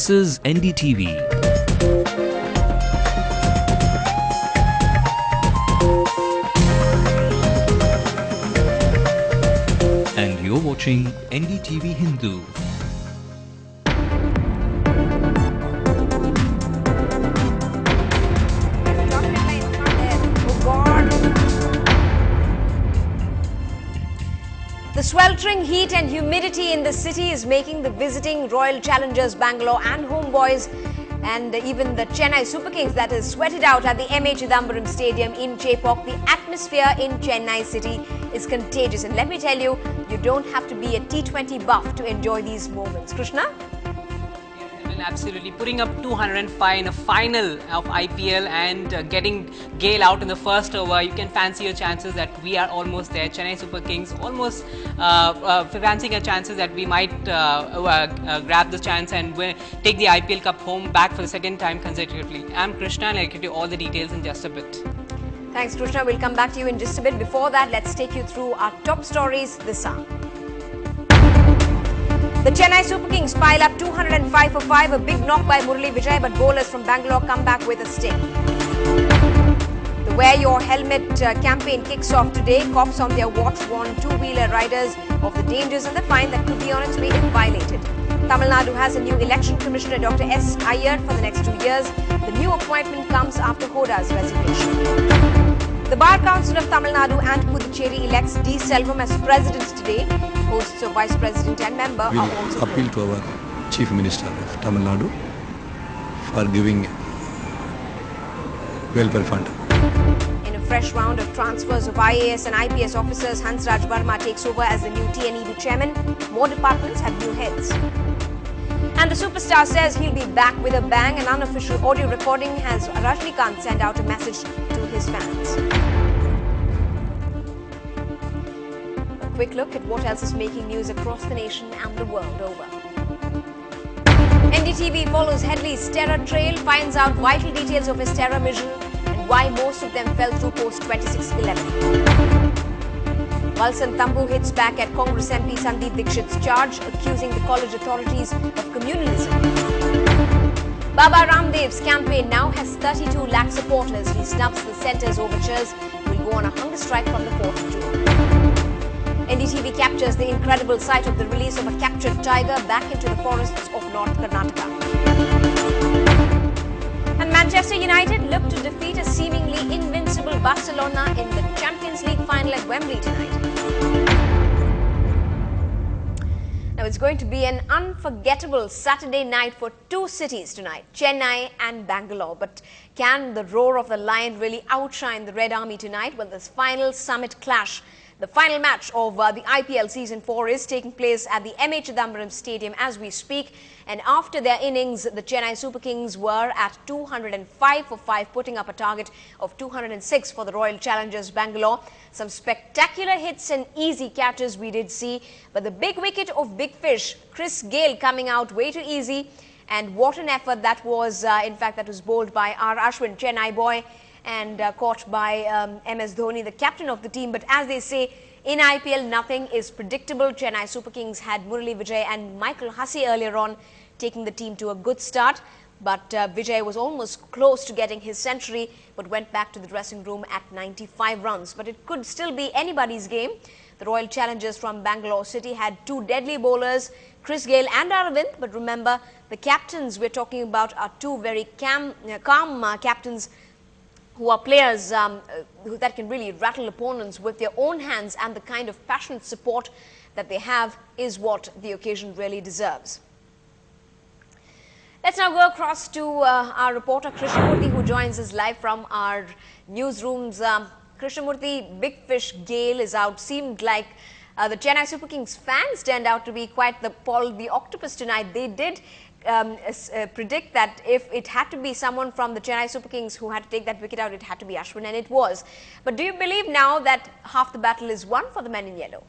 This is NDTV. And you're watching NDTV Hindu. The sweltering heat and humidity in the city is making the visiting Royal Challengers Bangalore and homeboys and even the Chennai Super Kings, that is, sweated out at the M.A. Chidambaram Stadium in Chepauk. The atmosphere in Chennai city is contagious, and let me tell you, you don't have to be a T20 buff to enjoy these moments. Krishna? Absolutely, putting up 205 in a final of IPL and getting Gale out in the first over, you can fancy your chances that we are almost there. Chennai Super Kings almost fancying our chances that we might grab the chance and take the IPL Cup home back for the second time consecutively. I'm Krishna and I'll give you all the details in just a bit. Thanks, Krishna. We'll come back to you in just a bit. Before that, let's take you through our top stories this hour. The Chennai Super Kings pile up 205 for 5, a big knock by Murali Vijay, but bowlers from Bangalore come back with a sting. The Wear Your Helmet campaign kicks off today. Cops on their watch warn two-wheeler riders of the dangers and the fine that could be on its way if violated. Tamil Nadu has a new election commissioner, Dr. S. Iyer, for the next 2 years. The new appointment comes after Hoda's resignation. The Bar Council of Tamil Nadu and Puducherry elects D. Selvam as president today. Hosts of vice president and member are also appeal to our Chief Minister of Tamil Nadu for giving welfare fund. In a fresh round of transfers of IAS and IPS officers, Hansraj Verma takes over as the new TNEB chairman. More departments have new heads. And the superstar says he'll be back with a bang. An unofficial audio recording has Rajnikant send out a message to his fans. A quick look at what else is making news across the nation and the world over. NDTV follows Headley's terror trail, finds out vital details of his terror mission and why most of them fell through post 26/11. Valsan Tambu hits back at Congress MP Sandeep Dikshit's charge, accusing the college authorities of communalism. Baba Ramdev's campaign now has 32 lakh supporters. He snubs the centre's overtures. He will go on a hunger strike from the 4th of June. NDTV captures the incredible sight of the release of a captured tiger back into the forests of North Karnataka. And Manchester United look to defeat a seemingly invincible Barcelona in the Champions League final at Wembley tonight. Now, it's going to be an unforgettable Saturday night for two cities tonight, Chennai and Bangalore. But can the roar of the lion really outshine the Red Army tonight? Well, this final summit clash, the final match of the IPL Season 4 is taking place at the M.A. Chidambaram Stadium as we speak. And after their innings, the Chennai Super Kings were at 205 for 5, putting up a target of 206 for the Royal Challengers Bangalore. Some spectacular hits and easy catches we did see, but the big wicket of Big Fish, Chris Gale, coming out way too easy. And what an effort that was. In fact, that was bowled by R. Ashwin, Chennai boy, and caught by MS Dhoni, the captain of the team. But as they say, in IPL, nothing is predictable. Chennai Super Kings had Murali Vijay and Michael Hussey earlier on, taking the team to a good start. But Vijay was almost close to getting his century, but went back to the dressing room at 95 runs. But it could still be anybody's game. The Royal Challengers from Bangalore City had two deadly bowlers, Chris Gale and Aravind. But remember, the captains we're talking about are two very calm captains who are players that can really rattle opponents with their own hands, and the kind of passionate support that they have is what the occasion really deserves. Let's now go across to our reporter Krishnamurthy, who joins us live from our newsrooms. Krishnamurthy, Big Fish Gale is out. Seemed like the Chennai Super Kings fans turned out to be quite the Paul the Octopus tonight. They did predict that if it had to be someone from the Chennai Super Kings who had to take that wicket out, it had to be Ashwin, and it was. But do you believe now that half the battle is won for the men in yellow?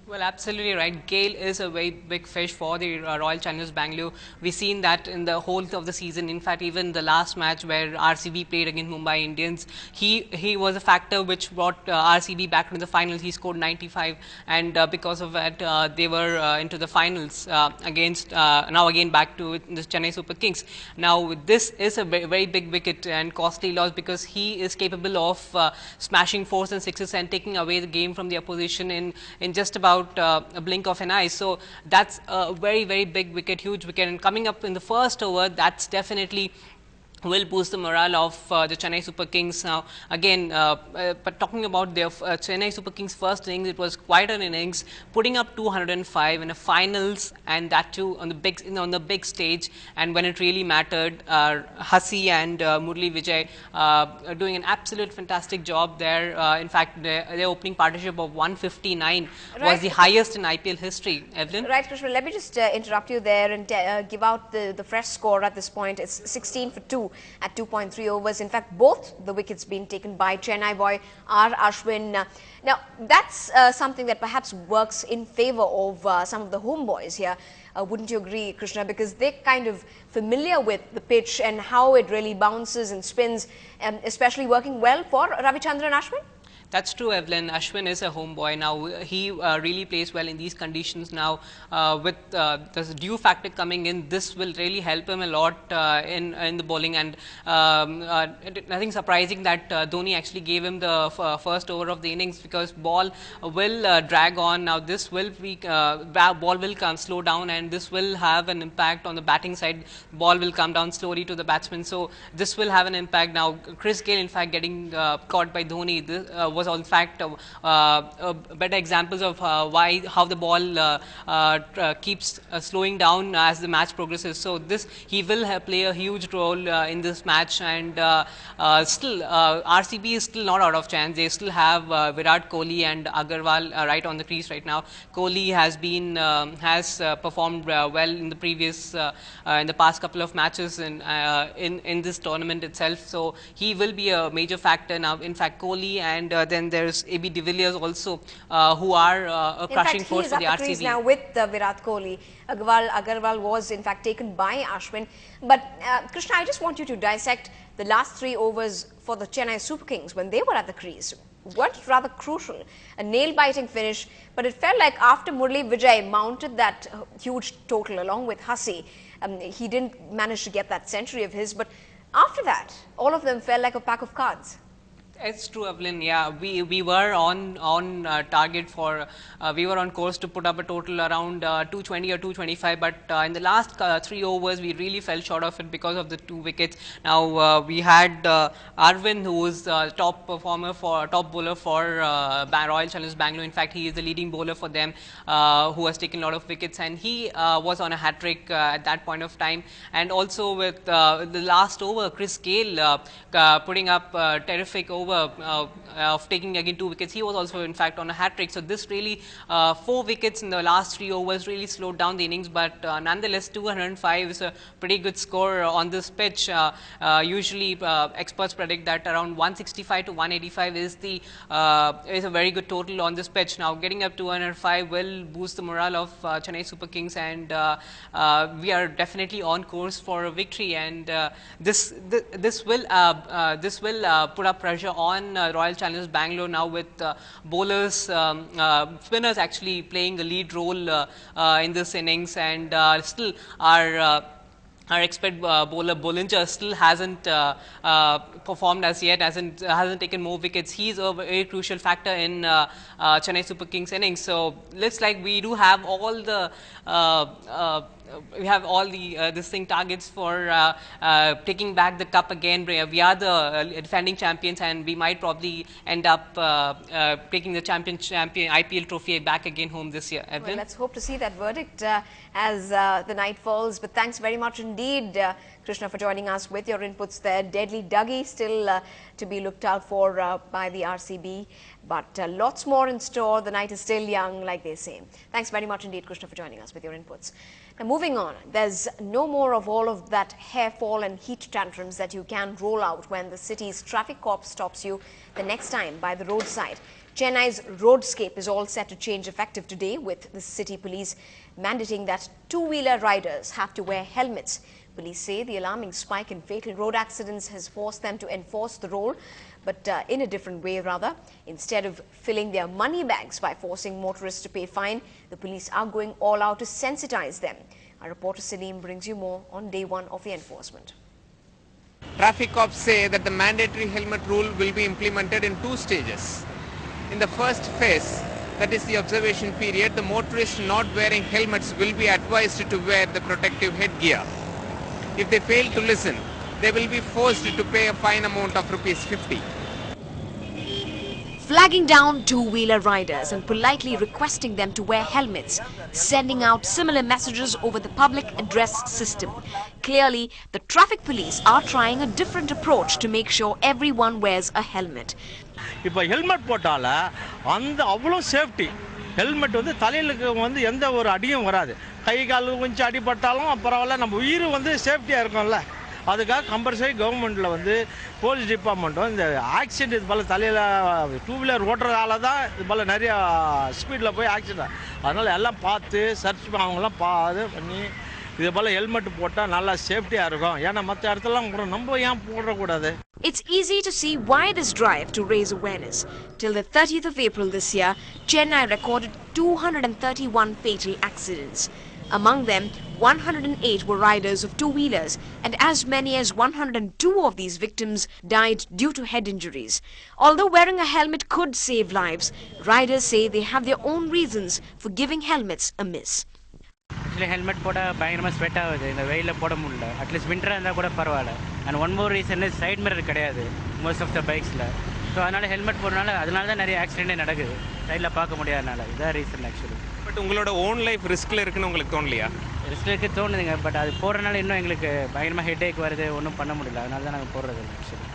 Well, absolutely right. Gale is a very big fish for the Royal Challengers Bangalore. We've seen that in the whole of the season. In fact, even the last match where RCB played against Mumbai Indians, he was a factor which brought RCB back into the finals. He scored 95, and because of that, they were into the finals against now again back to the Chennai Super Kings. Now, this is a very big wicket and costly loss because he is capable of smashing fours and sixes and taking away the game from the opposition in just about a blink of an eye. So that's a very big wicket, huge wicket, and coming up in the first over, that's definitely will boost the morale of the Chennai Super Kings. Now again, but talking about their Chennai Super Kings first innings, it was quite an innings, putting up 205 in the finals, and that too on the big stage, and when it really mattered. Hussey and Murli Vijay doing an absolute fantastic job there. In fact, their opening partnership of 159 was the highest in IPL history. Evelyn? Right, Krishna, let me just interrupt you there and give out the fresh score at this point. It's 16 for 2 at 2.3 overs. In fact, both the wickets being taken by Chennai boy R. Ashwin. Now, that's something that perhaps works in favour of some of the home boys here. Wouldn't you agree, Krishna? Because they're kind of familiar with the pitch and how it really bounces and spins, especially working well for Ravichandran Ashwin. That's true, Evelyn. Ashwin is a homeboy. Now, he really plays well in these conditions now. With the dew factor coming in, this will really help him a lot in the bowling. And nothing surprising that Dhoni actually gave him the first over of the innings, because ball will drag on. Now, this will be, ball will slow down, and this will have an impact on the batting side. Ball will come down slowly to the batsman. So, this will have an impact. Now, Chris Gayle, in fact, getting caught by Dhoni, this, was in fact better examples of how the ball keeps slowing down as the match progresses. So this he will play a huge role in this match, and still RCB is still not out of chance. They still have Virat Kohli and Agarwal right on the crease right now. Kohli has been has performed well in the previous in the past couple of matches in this tournament itself. So he will be a major factor now. In fact, Kohli and then there's AB de Villiers also, who are a crushing force for the RCB. Now with Virat Kohli, Agarwal was in fact taken by Ashwin. But Krishna, I just want you to dissect the last 3 overs for the Chennai Super Kings when they were at the crease. What rather crucial, a nail-biting finish, but it felt like after Murli Vijay mounted that huge total along with Hussey, he didn't manage to get that century of his, but after that, all of them felt like a pack of cards. It's true, Evelyn. Yeah, we were on target for we were on course to put up a total around 220 or 225, but in the last 3 overs we really fell short of it because of the 2 wickets. Now we had Arvind, who was top bowler for Royal Challengers Bangalore. In fact, he is the leading bowler for them, who has taken a lot of wickets, and he was on a hat trick at that point of time. And also with the last over, Chris Gayle putting up terrific over of taking again 2 wickets. He was also in fact on a hat trick. So this really 4 wickets in the last 3 overs really slowed down the innings, but nonetheless 205 is a pretty good score on this pitch. Usually experts predict that around 165 to 185 is a very good total on this pitch. Now getting up to 205 will boost the morale of Chennai Super Kings, and we are definitely on course for a victory, and this will put up pressure on Royal Challengers Bangalore now, with bowlers, spinners actually playing a lead role in this innings, and still our expert bowler Bollinger still hasn't performed as yet, hasn't taken more wickets. He's a very crucial factor in Chennai Super Kings innings. So looks like we do have all the targets for taking back the cup again. We are the defending champions, and we might probably end up taking the champion IPL trophy back again home this year. Well, let's hope to see that verdict as the night falls. But thanks very much indeed, Krishna, for joining us with your inputs there. Deadly Dougie still to be looked out for by the RCB, but lots more in store. The night is still young, like they say. Thanks very much indeed, Krishna, for joining us with your inputs. Now, moving on, there's no more of all of that hair fall and heat tantrums that you can roll out when the city's traffic cop stops you the next time by the roadside. Chennai's roadscape is all set to change effective today, with the city police mandating that two-wheeler riders have to wear helmets. Police say the alarming spike in fatal road accidents has forced them to enforce the rule, but in a different way rather. Instead of filling their money bags by forcing motorists to pay fine, the police are going all out to sensitize them. Our reporter Salim brings you more on day one of the enforcement. Traffic cops say that the mandatory helmet rule will be implemented in 2 stages. In the first phase, that is the observation period, the motorists not wearing helmets will be advised to wear the protective headgear. If they fail to listen, they will be forced to pay a fine amount of ₹50. Flagging down two-wheeler riders and politely requesting them to wear helmets, sending out similar messages over the public address system. Clearly, the traffic police are trying a different approach to make sure everyone wears a helmet. இப்போ helmet போட்டால அந்த அவ்வளோ safety helmet வந்து தலையிலுக்கு வந்து எந்த ஒரு அடியும் வராது கை கால் கொஞ்சம் அடிபட்டாலும் பரவாயில்ல நம்ம உயிர் வந்து சேஃப்டியாக இருக்கும்ல அதுக்காக கம்பல்சரி கவர்மெண்ட்டில் வந்து போலீஸ் டிபார்ட்மெண்ட்டும் இந்த ஆக்சிடென்ட் இது போல் தலையில் டூ வீலர் ஓட்டுறதால தான் இது போல் நிறையா ஸ்பீடில் போய் ஆக்சிடென்ட் அதனால் எல்லாம் பார்த்து சர்ச் அவங்களாம் இது பண்ணி இது போல் ஹெல்மெட் போட்டால் நல்லா சேஃப்டியாக இருக்கும் ஏன்னா மற்ற இடத்துலலாம் நம்ம ஏன் போடக்கூடாது. It's easy to see why this drive to raise awareness. Till the 30th of April this year, Chennai recorded 231 fatal accidents. Among them, 108 were riders of two-wheelers, and as many as 102 of these victims died due to head injuries. Although wearing a helmet could save lives, riders say they have their own reasons for giving helmets a miss. Actually, helmet போட பயங்கரமா sweat ஆகுது இந்த வெயில்ல போட முடியல at least விண்டரா இருந்தா கூட பரவாயில்லை and one more reason is side mirror கிடையாது most of the bikesல ஸோ அதனால ஹெல்மெட் போடுறதுனால அதனால தான் நிறைய ஆக்சிடென்ட் நடக்குது சைடில் பார்க்க முடியாதனால இதான் ரீசன் ஆக்சுவலி. பட் உங்களோட ஓன் லைஃப் ரிஸ்கில் இருக்குன்னு உங்களுக்கு தோணலையா? ரிஸ்க் இருக்கு தோணுதுங்க பட் அது போடுறதுனால இன்னும் எங்களுக்கு பயங்கரமாக ஹெட்டேக் வருது ஒன்றும் பண்ண முடியல அதனால தான் நாங்கள் போடுறது ஆக்சுவலி.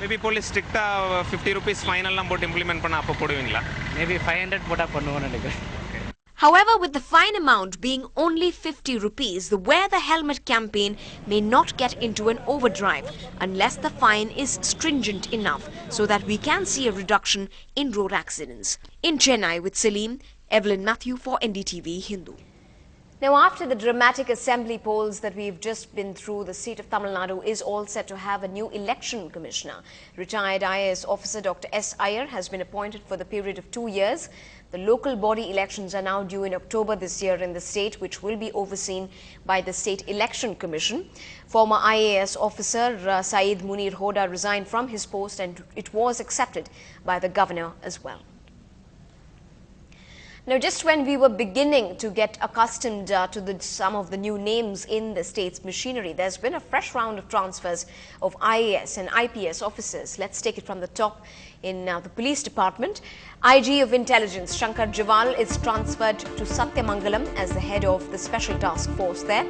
மேபி போலீஸ் ஸ்ட்ரிக்டாக ₹50 ஃபைனல்லாம் போட்டு இம்ப்ளிமெண்ட் பண்ண அப்போ போடுவீங்களா? மேபி 500 போட்டால் பண்ணுவோம்னு நினைக்கிறேன். However, with the fine amount being only ₹50, the Wear the Helmet campaign may not get into an overdrive unless the fine is stringent enough so that we can see a reduction in road accidents. In Chennai with Salim, Evelyn Matthew for NDTV Hindu. Now, after the dramatic assembly polls that we've just been through, the state of Tamil Nadu is all set to have a new election commissioner. Retired IAS officer Dr. S. Iyer has been appointed for the period of 2 years. The local body elections are now due in October this year in the state, which will be overseen by the State Election Commission. Former IAS officer Saeed Munir Hoda resigned from his post and it was accepted by the governor as well. Now, just when we were beginning to get accustomed to some of the new names in the state's machinery, there's been a fresh round of transfers of IAS and IPS officers. Let's take it from the top. In the police department, IG of Intelligence Shankar Javal is transferred to Satyamangalam as the head of the special task force there.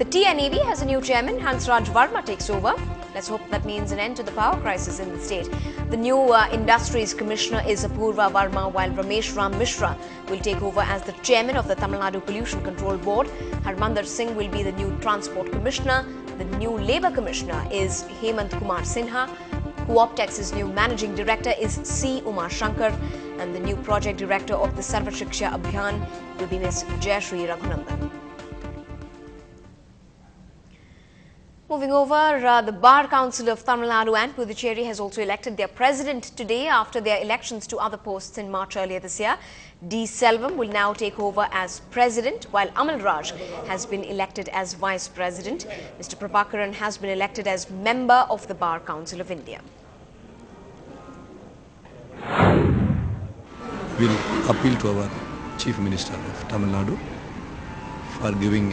The TNAV has a new chairman. Hansraj Verma takes over. Let's hope that means an end to the power crisis in the state. The new industries commissioner is Apurva Verma, while Ramesh Ram Mishra will take over as the chairman of the Tamil Nadu Pollution Control Board. Harmander Singh will be the new transport commissioner. The new labor commissioner is Hemant Kumar Sinha. Co-optex's new managing director is C. Umar Shankar, and the new project director of the Sarva Shiksha Abhiyan will be Ms. Jayashree Raghunandan. Moving over, the Bar Council of Tamil Nadu and Puducherry has also elected their president today after their elections to other posts in March earlier this year. D. Selvam will now take over as president, while Amal Raj has been elected as vice president. Mr. Prabhakaran has been elected as member of the Bar Council of India. We will appeal to our Chief Minister of Tamil Nadu for giving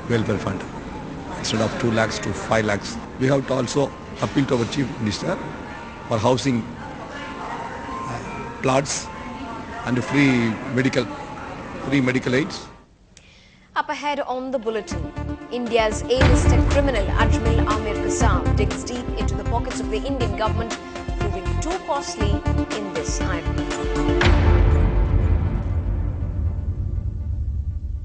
welfare fund instead of 2 lakhs to 5 lakhs. We have to also appeal to our Chief Minister for housing plots and free medical aids. Up ahead on the bulletin, India's A-listed criminal Ajmal Amir Kassam digs deep into the pockets of the Indian government, proving too costly in this irony.